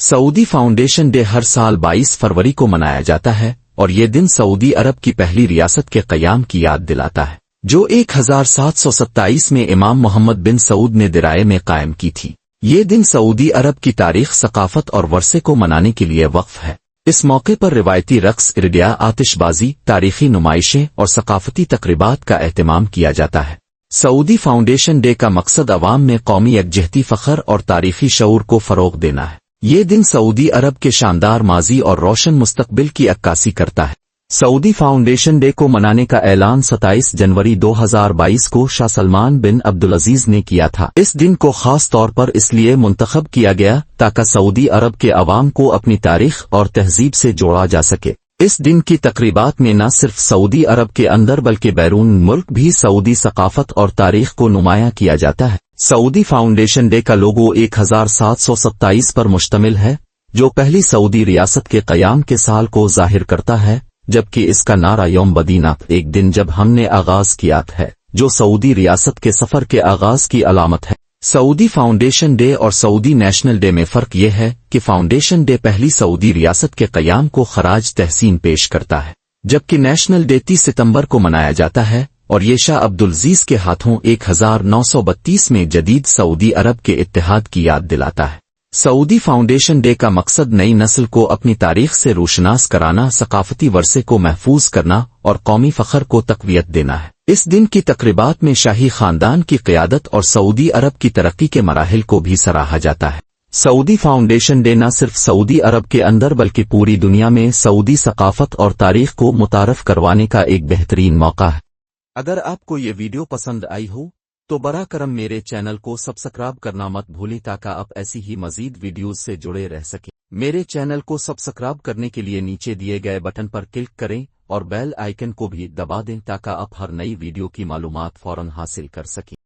سعودی foundation day ہر سال 22 فروری کو منایا جاتا ہے اور یہ دن سعودی عرب کی پہلی ریاست کے قیام کی یاد دلاتا ہے جو 1727 میں امام محمد بن سعود نے درائے میں قائم کی تھی۔ یہ دن سعودی عرب کی تاریخ، ثقافت اور ورثے کو منانے کے لیے وقف ہے۔ اس موقع پر روایتی رقص، ارڈیا، آتش بازی، تاریخی نمائشیں اور ثقافتی تقریبات کا اہتمام کیا جاتا ہے۔ سعودی فاؤنڈیشن ڈے کا مقصد عوام میں قومی یکجہتی، فخر اور تاریخی شعور کو فروغ دینا ہے۔ یہ دن سعودی عرب کے شاندار ماضی اور روشن مستقبل کی عکاسی کرتا ہے۔ سعودی فاؤنڈیشن ڈے کو منانے کا اعلان 27 جنوری 2022 کو شاہ سلمان بن عبدالعزیز نے کیا تھا۔ اس دن کو خاص طور پر اس لیے منتخب کیا گیا تاکہ سعودی عرب کے عوام کو اپنی تاریخ اور تہذیب سے جوڑا جا سکے۔ اس دن کی تقریبات میں نہ صرف سعودی عرب کے اندر بلکہ بیرون ملک بھی سعودی ثقافت اور تاریخ کو نمایاں کیا جاتا ہے۔ سعودی فاؤنڈیشن ڈے کا لوگو 1727 پر مشتمل ہے جو پہلی سعودی ریاست کے قیام کے سال کو ظاہر کرتا ہے، جبکہ اس کا نعرہ یوم بدینہ، ایک دن جب ہم نے آغاز کیا ہے، جو سعودی ریاست کے سفر کے آغاز کی علامت ہے۔ سعودی فاؤنڈیشن ڈے اور سعودی نیشنل ڈے میں فرق یہ ہے کہ فاؤنڈیشن ڈے پہلی سعودی ریاست کے قیام کو خراج تحسین پیش کرتا ہے، جبکہ نیشنل ڈے 30 ستمبر کو منایا جاتا ہے اور یہ شاہ عبدالعزیز کے ہاتھوں 1932 میں جدید سعودی عرب کے اتحاد کی یاد دلاتا ہے۔ سعودی فاؤنڈیشن ڈے کا مقصد نئی نسل کو اپنی تاریخ سے روشناس کرانا، ثقافتی ورثے کو محفوظ کرنا اور قومی فخر کو تقویت دینا ہے۔ اس دن کی تقریبات میں شاہی خاندان کی قیادت اور سعودی عرب کی ترقی کے مراحل کو بھی سراہا جاتا ہے۔ سعودی فاؤنڈیشن ڈے نہ صرف سعودی عرب کے اندر بلکہ پوری دنیا میں سعودی ثقافت اور تاریخ کو متعارف کروانے کا ایک بہترین موقع ہے۔ اگر آپ کو یہ ویڈیو پسند آئی ہو تو براہ کرم میرے چینل کو سبسکرائب کرنا مت بھولیں تاکہ آپ ایسی ہی مزید ویڈیوز سے جڑے رہ سکیں۔ میرے چینل کو سبسکرائب کرنے کے لیے نیچے دیے گئے بٹن پر کلک کریں اور بیل آئیکن کو بھی دبا دیں تاکہ آپ ہر نئی ویڈیو کی معلومات فوراً حاصل کر سکیں۔